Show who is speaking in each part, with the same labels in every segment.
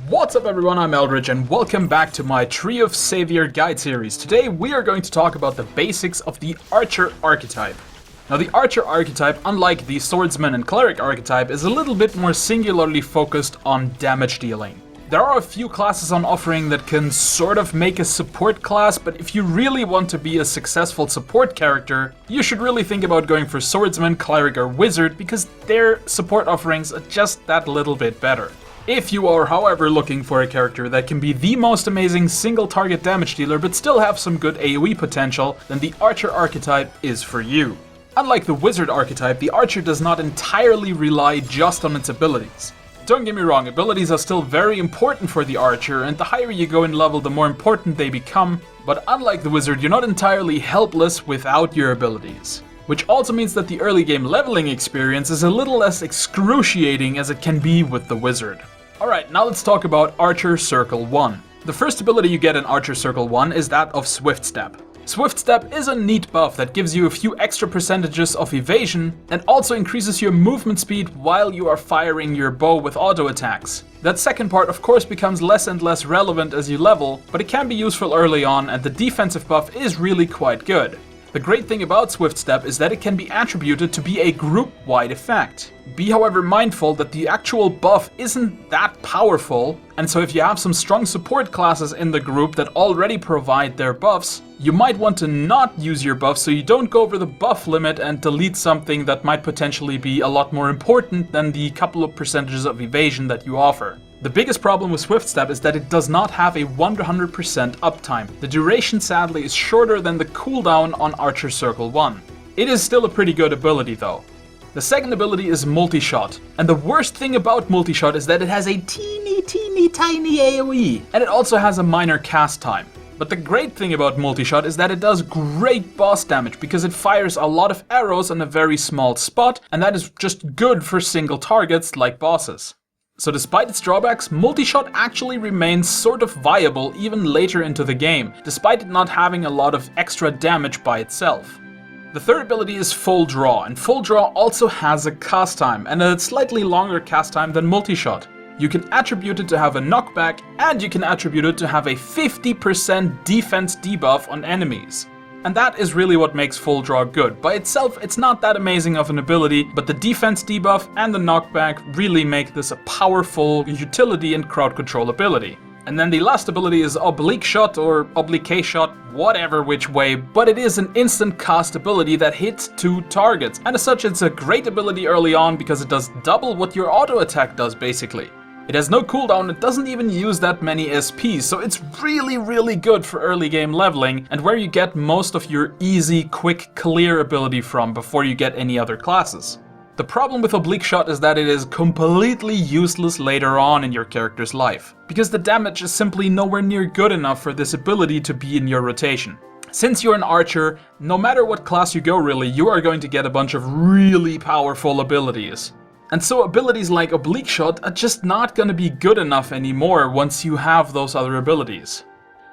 Speaker 1: What's up everyone, I'm Eldridge and welcome back to my Tree of Savior guide series. Today we are going to talk about the basics of the Archer archetype. Now the Archer archetype, unlike the Swordsman and Cleric archetype, is a little bit more singularly focused on damage dealing. There are a few classes on offering that can sort of make a support class, but if you really want to be a successful support character, you should really think about going for Swordsman, Cleric or Wizard because their support offerings are just that little bit better. If you are, however, looking for a character that can be the most amazing single target damage dealer but still have some good AoE potential, then the Archer archetype is for you. Unlike the Wizard archetype, the Archer does not entirely rely just on its abilities. Don't get me wrong, abilities are still very important for the Archer, and the higher you go in level, the more important they become, but unlike the Wizard, you're not entirely helpless without your abilities. Which also means that the early game leveling experience is a little less excruciating as it can be with the Wizard. Alright, now let's talk about Archer Circle 1. The first ability you get in Archer Circle 1 is that of Swift Step. Swift Step is a neat buff that gives you a few extra percentages of evasion and also increases your movement speed while you are firing your bow with auto attacks. That second part of course becomes less and less relevant as you level, but it can be useful early on and the defensive buff is really quite good. The great thing about Swift Step is that it can be attributed to be a group-wide effect. Be however mindful that the actual buff isn't that powerful, and so if you have some strong support classes in the group that already provide their buffs, you might want to not use your buff so you don't go over the buff limit and delete something that might potentially be a lot more important than the couple of percentages of evasion that you offer. The biggest problem with Swift Step is that it does not have a 100% uptime. The duration sadly is shorter than the cooldown on Archer Circle 1. It is still a pretty good ability though. The second ability is Multi-Shot, and the worst thing about Multi-Shot is that it has a teeny tiny AoE, and it also has a minor cast time. But the great thing about Multi-Shot is that it does great boss damage because it fires a lot of arrows on a very small spot, and that is just good for single targets like bosses. So despite its drawbacks, Multi-Shot actually remains sort of viable even later into the game, despite it not having a lot of extra damage by itself. The third ability is Full Draw, and Full Draw also has a cast time, and a slightly longer cast time than Multi-Shot. You can attribute it to have a knockback, and you can attribute it to have a 50% defense debuff on enemies. And that is really what makes Full Draw good. By itself, it's not that amazing of an ability, but the defense debuff and the knockback really make this a powerful utility and crowd control ability. And then the last ability is Oblique Shot or Oblique Shot, whatever which way, but it is an instant cast ability that hits 2 targets. And as such, it's a great ability early on because it does double what your auto attack does basically. It has no cooldown, it doesn't even use that many SPs, so it's really good for early game leveling and where you get most of your easy, quick, clear ability from before you get any other classes. The problem with Oblique Shot is that it is completely useless later on in your character's life, because the damage is simply nowhere near good enough for this ability to be in your rotation. Since you're an archer, no matter what class you go really, you are going to get a bunch of really powerful abilities. And so abilities like Oblique Shot are just not going to be good enough anymore once you have those other abilities.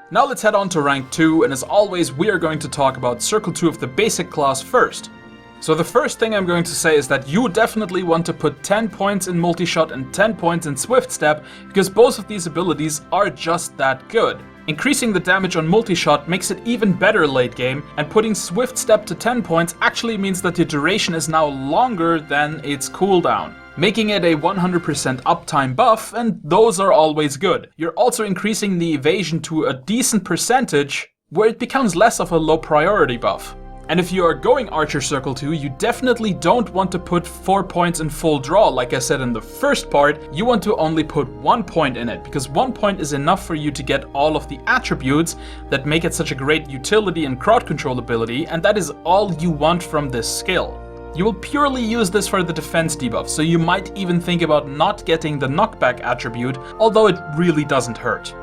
Speaker 1: Now let's head on to rank 2, and as always we are going to talk about Circle 2 of the basic class first. So the first thing I'm going to say is that you definitely want to put 10 points in Multi-Shot and 10 points in Swift Step, because both of these abilities are just that good. Increasing the damage on Multi-Shot makes it even better late game, and putting Swift Step to 10 points actually means that the duration is now longer than its cooldown, making it a 100% uptime buff, and those are always good. You're also increasing the evasion to a decent percentage, where it becomes less of a low priority buff. And if you are going Archer Circle 2, you definitely don't want to put 4 points in Full Draw like I said in the first part. You want to only put 1 point in it, because 1 point is enough for you to get all of the attributes that make it such a great utility and crowd control ability, and that is all you want from this skill. You will purely use this for the defense debuff, so you might even think about not getting the knockback attribute, although it really doesn't hurt.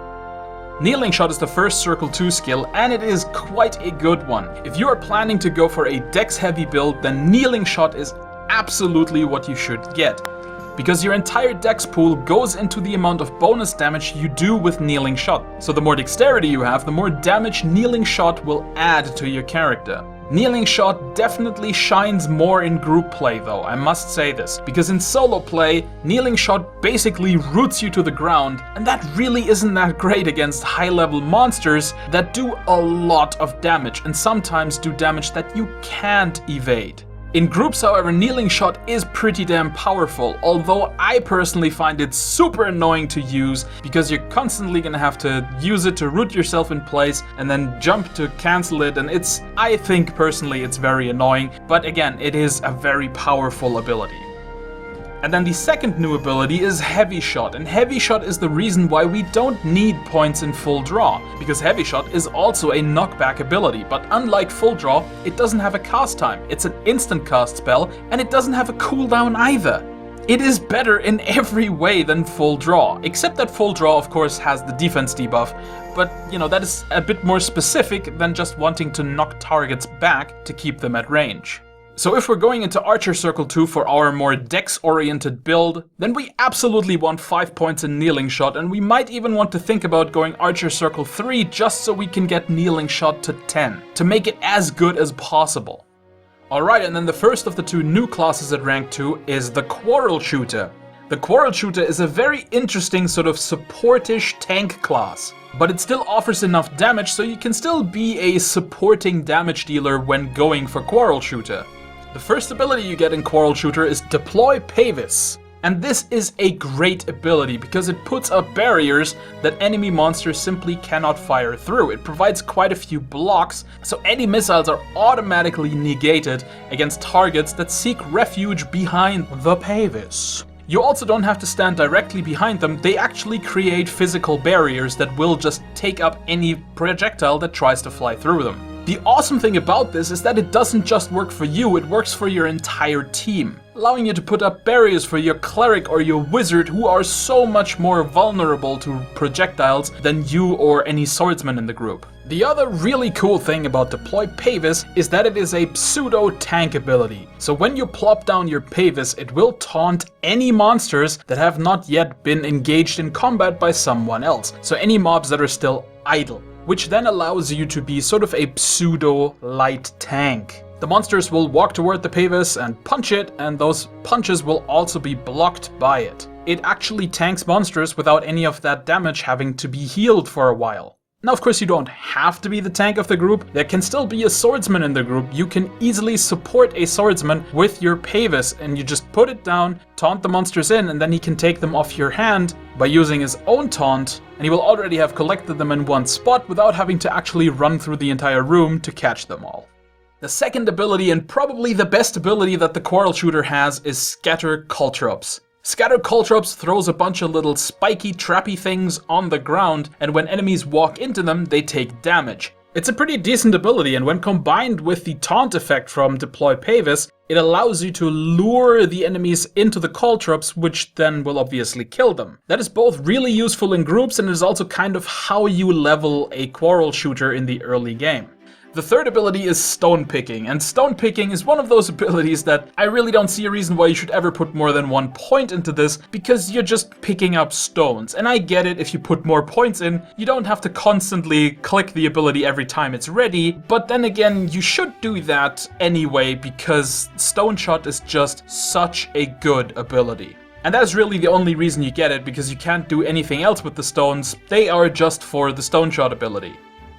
Speaker 1: Kneeling Shot is the first Circle 2 skill, and it is quite a good one. If you are planning to go for a dex heavy build, then Kneeling Shot is absolutely what you should get, because your entire dex pool goes into the amount of bonus damage you do with Kneeling Shot. So the more dexterity you have, the more damage Kneeling Shot will add to your character. Kneeling Shot definitely shines more in group play though, I must say this, because in solo play, Kneeling Shot basically roots you to the ground, and that really isn't that great against high-level monsters that do a lot of damage, and sometimes do damage that you can't evade. In groups, however, Kneeling Shot is pretty damn powerful, although I personally find it super annoying to use because you're constantly gonna have to use it to root yourself in place and then jump to cancel it, and I think personally it's very annoying, but again, it is a very powerful ability. And then the second new ability is Heavy Shot, and Heavy Shot is the reason why we don't need points in Full Draw, because Heavy Shot is also a knockback ability, but unlike Full Draw, it doesn't have a cast time, it's an instant cast spell, and it doesn't have a cooldown either. It is better in every way than Full Draw, except that Full Draw of course has the defense debuff, but you know, that is a bit more specific than just wanting to knock targets back to keep them at range. So if we're going into Archer Circle 2 for our more dex-oriented build, then we absolutely want 5 points in Kneeling Shot, and we might even want to think about going Archer Circle 3 just so we can get Kneeling Shot to 10, to make it as good as possible. Alright, and then the first of the two new classes at rank 2 is the Quarrel Shooter. The Quarrel Shooter is a very interesting sort of supportish tank class, but it still offers enough damage so you can still be a supporting damage dealer when going for Quarrel Shooter. The first ability you get in Quarrel Shooter is Deploy Pavis, and this is a great ability because it puts up barriers that enemy monsters simply cannot fire through. It provides quite a few blocks, so any missiles are automatically negated against targets that seek refuge behind the Pavis. You also don't have to stand directly behind them, they actually create physical barriers that will just take up any projectile that tries to fly through them. The awesome thing about this is that it doesn't just work for you, it works for your entire team, allowing you to put up barriers for your cleric or your wizard who are so much more vulnerable to projectiles than you or any swordsman in the group. The other really cool thing about Deploy Pavis is that it is a pseudo-tank ability. So when you plop down your Pavis, it will taunt any monsters that have not yet been engaged in combat by someone else. So any mobs that are still idle, which then allows you to be sort of a pseudo-light tank. The monsters will walk toward the Pavis and punch it, and those punches will also be blocked by it. It actually tanks monsters without any of that damage having to be healed for a while. Now, of course, you don't have to be the tank of the group. There can still be a swordsman in the group. You can easily support a swordsman with your Pavis, and you just put it down, taunt the monsters in, and then he can take them off your hand by using his own taunt, and he will already have collected them in one spot without having to actually run through the entire room to catch them all. The second ability, and probably the best ability that the Quarrel Shooter has, is Scatter Caltrops. Scatter Caltrops throws a bunch of little spiky, trappy things on the ground, and when enemies walk into them, they take damage. It's a pretty decent ability, and when combined with the taunt effect from Deploy Pavis, it allows you to lure the enemies into the Caltrops, which then will obviously kill them. That is both really useful in groups, and is also kind of how you level a Quarrel Shooter in the early game. The third ability is Stone Picking, and Stone Picking is one of those abilities that I really don't see a reason why you should ever put more than 1 point into this, because you're just picking up stones. And I get it, if you put more points in, you don't have to constantly click the ability every time it's ready, but then again, you should do that anyway, because Stone Shot is just such a good ability. And that's really the only reason you get it, because you can't do anything else with the stones, they are just for the Stone Shot ability.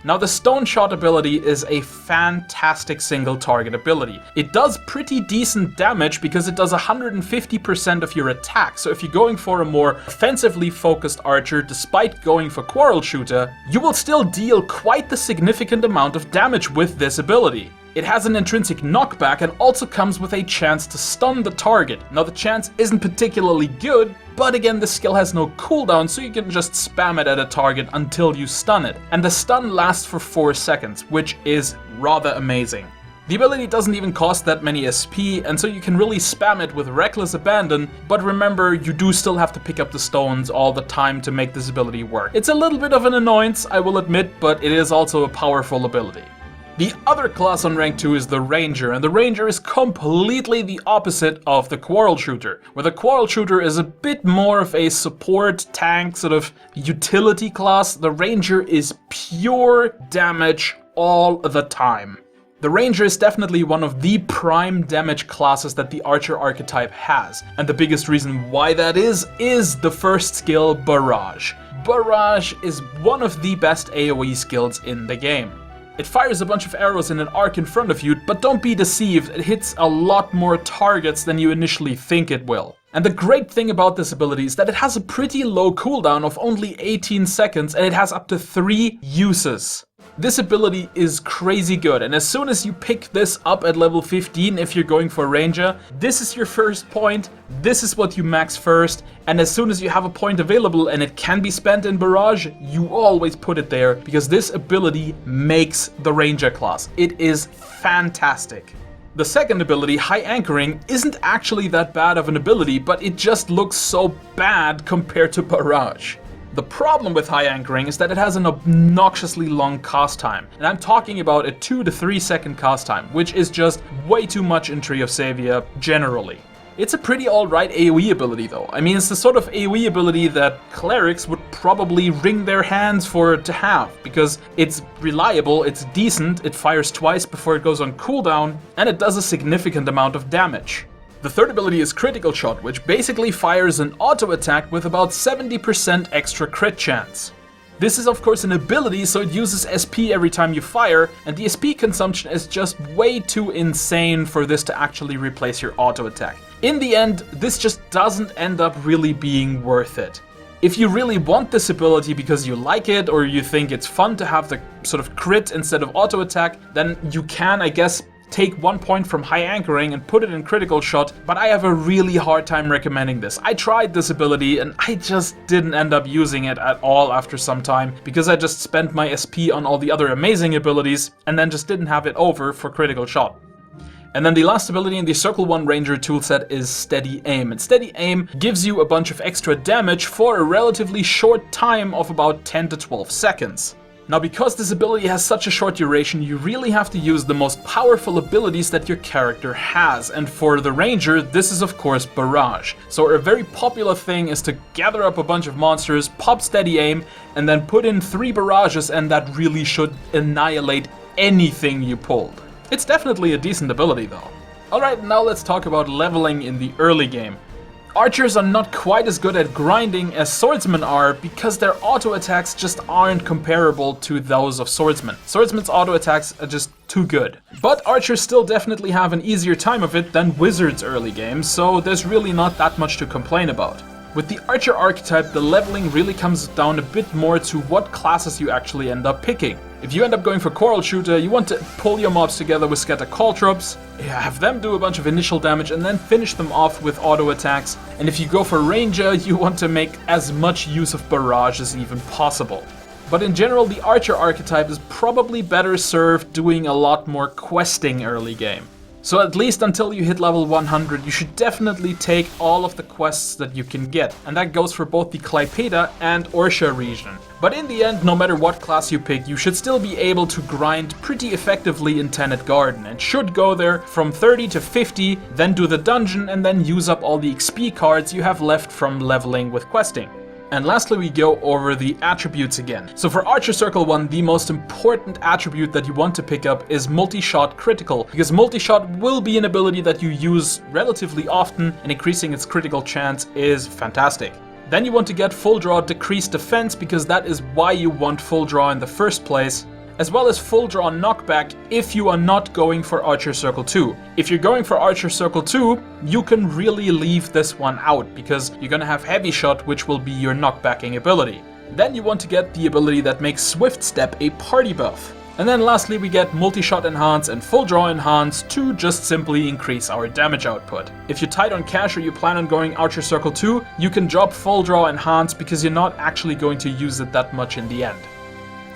Speaker 1: Now, the Stone Shot ability is a fantastic single target ability. It does pretty decent damage because it does 150% of your attack, so if you're going for a more offensively focused archer despite going for Quarrel Shooter, you will still deal quite the significant amount of damage with this ability. It has an intrinsic knockback and also comes with a chance to stun the target. Now, the chance isn't particularly good, but again, the skill has no cooldown, so you can just spam it at a target until you stun it. And the stun lasts for 4 seconds, which is rather amazing. The ability doesn't even cost that many SP, and so you can really spam it with reckless abandon, but remember, you do still have to pick up the stones all the time to make this ability work. It's a little bit of an annoyance, I will admit, but it is also a powerful ability. The other class on rank 2 is the Ranger, and the Ranger is completely the opposite of the Quarrel Shooter, where the Quarrel Shooter is a bit more of a support tank sort of utility class. The Ranger is pure damage all the time. The Ranger is definitely one of the prime damage classes that the Archer archetype has, and the biggest reason why that is the first skill, Barrage. Barrage is one of the best AoE skills in the game. It fires a bunch of arrows in an arc in front of you, but don't be deceived, it hits a lot more targets than you initially think it will. And the great thing about this ability is that it has a pretty low cooldown of only 18 seconds and it has up to 3 uses. This ability is crazy good, and as soon as you pick this up at level 15 if you're going for Ranger, this is your first point, this is what you max first, and as soon as you have a point available and it can be spent in Barrage, you always put it there, because this ability makes the Ranger class. It is fantastic. The second ability, High Anchoring, isn't actually that bad of an ability, but it just looks so bad compared to Barrage. The problem with High Anchoring is that it has an obnoxiously long cast time, and I'm talking about a 2 to 3 second cast time, which is just way too much in Tree of Savior generally. It's a pretty alright AoE ability though. I mean, it's the sort of AoE ability that clerics would probably wring their hands for to have, because it's reliable, it's decent, it fires twice before it goes on cooldown, and it does a significant amount of damage. The third ability is Critical Shot, which basically fires an auto attack with about 70% extra crit chance. This is of course an ability, so it uses SP every time you fire, and the SP consumption is just way too insane for this to actually replace your auto attack. In the end, this just doesn't end up really being worth it. If you really want this ability because you like it, or you think it's fun to have the sort of crit instead of auto attack, then you can, I guess, take 1 point from High Anchoring and put it in Critical Shot, but I have a really hard time recommending this. I tried this ability and I just didn't end up using it at all after some time, because I just spent my SP on all the other amazing abilities and then just didn't have it over for Critical Shot. And then the last ability in the Circle 1 Ranger toolset is Steady Aim. And Steady Aim gives you a bunch of extra damage for a relatively short time of about 10 to 12 seconds. Now, because this ability has such a short duration, you really have to use the most powerful abilities that your character has, and for the Ranger, this is of course Barrage. So a very popular thing is to gather up a bunch of monsters, pop Steady Aim, and then put in 3 barrages, and that really should annihilate anything you pulled. It's definitely a decent ability though. Alright, now let's talk about leveling in the early game. Archers are not quite as good at grinding as swordsmen are, because their auto attacks just aren't comparable to those of swordsmen. Swordsmen's auto attacks are just too good. But archers still definitely have an easier time of it than wizards early game, so there's really not that much to complain about. With the Archer archetype, the leveling really comes down a bit more to what classes you actually end up picking. If you end up going for Quarrel Shooter, you want to pull your mobs together with Scatter Caltrops, have them do a bunch of initial damage and then finish them off with auto attacks. And if you go for Ranger, you want to make as much use of Barrage as even possible. But in general, the Archer archetype is probably better served doing a lot more questing early game. So at least until you hit level 100, you should definitely take all of the quests that you can get, and that goes for both the Klaipeda and Orsha region. But in the end, no matter what class you pick, you should still be able to grind pretty effectively in Tenet Garden, and should go there from 30 to 50, then do the dungeon, and then use up all the XP cards you have left from leveling with questing. And lastly, we go over the attributes again. So for Archer Circle 1, the most important attribute that you want to pick up is Multi-Shot Critical, because Multi-Shot will be an ability that you use relatively often, and increasing its critical chance is fantastic. Then you want to get Full Draw Decreased Defense, because that is why you want Full Draw in the first place, as well as Full Draw Knockback if you are not going for Archer Circle 2. If you're going for Archer Circle 2, you can really leave this one out, because you're gonna have Heavy Shot, which will be your knockbacking ability. Then you want to get the ability that makes Swift Step a party buff. And then lastly, we get Multi-Shot Enhance and Full Draw Enhance to just simply increase our damage output. If you're tight on cash or you plan on going Archer Circle 2, you can drop Full Draw Enhance, because you're not actually going to use it that much in the end.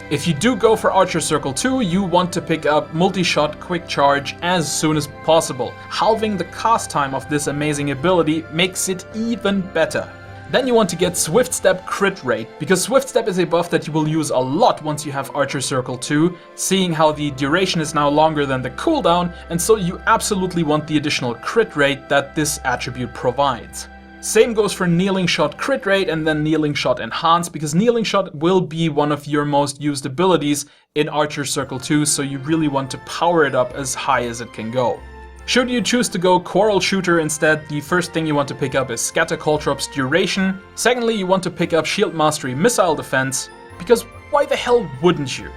Speaker 1: If you do go for Archer Circle 2, you want to pick up Multi-Shot Quick Charge as soon as possible. Halving the cast time of this amazing ability makes it even better. Then you want to get Swift Step Crit Rate, because Swift Step is a buff that you will use a lot once you have Archer Circle 2, seeing how the duration is now longer than the cooldown, and so you absolutely want the additional crit rate that this attribute provides. Same goes for Kneeling Shot Crit Rate and then Kneeling Shot Enhance, because Kneeling Shot will be one of your most used abilities in Archer Circle 2, so you really want to power it up as high as it can go. Should you choose to go Quarrel Shooter instead, the first thing you want to pick up is Scatter Caltrops Duration. Secondly, you want to pick up Shield Mastery Missile Defense, because why the hell wouldn't you?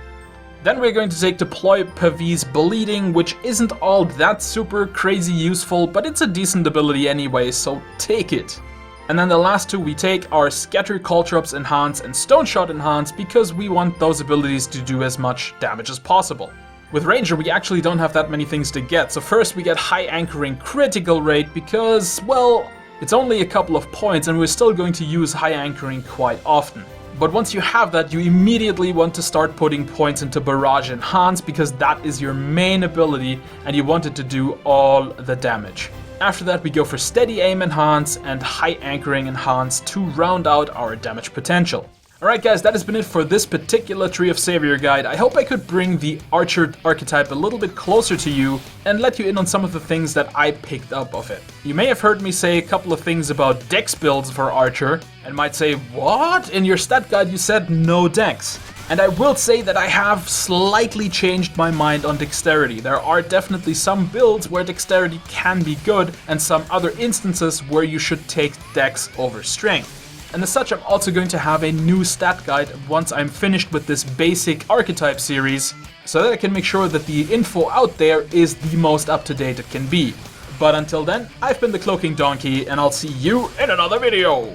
Speaker 1: Then we're going to take Deploy Pavis Bleeding, which isn't all that super crazy useful, but it's a decent ability anyway, so take it. And then the last two we take are Scatter Caltrops Enhance and Stone Shot Enhance, because we want those abilities to do as much damage as possible. With Ranger, we actually don't have that many things to get, so first we get High Anchoring Critical Rate because, well, it's only a couple of points and we're still going to use High Anchoring quite often. But once you have that, you immediately want to start putting points into Barrage Enhance, because that is your main ability and you want it to do all the damage. After that we go for Steady Aim Enhance and High Anchoring Enhance to round out our damage potential. Alright guys, that has been it for this particular Tree of Savior guide. I hope I could bring the Archer archetype a little bit closer to you and let you in on some of the things that I picked up of it. You may have heard me say a couple of things about Dex builds for Archer and might say, what? In your stat guide you said no Dex. And I will say that I have slightly changed my mind on Dexterity. There are definitely some builds where Dexterity can be good and some other instances where you should take Dex over Strength. And as such, I'm also going to have a new stat guide once I'm finished with this basic archetype series, so that I can make sure that the info out there is the most up-to-date it can be. But until then, I've been the Cloaking Donkey, and I'll see you in another video!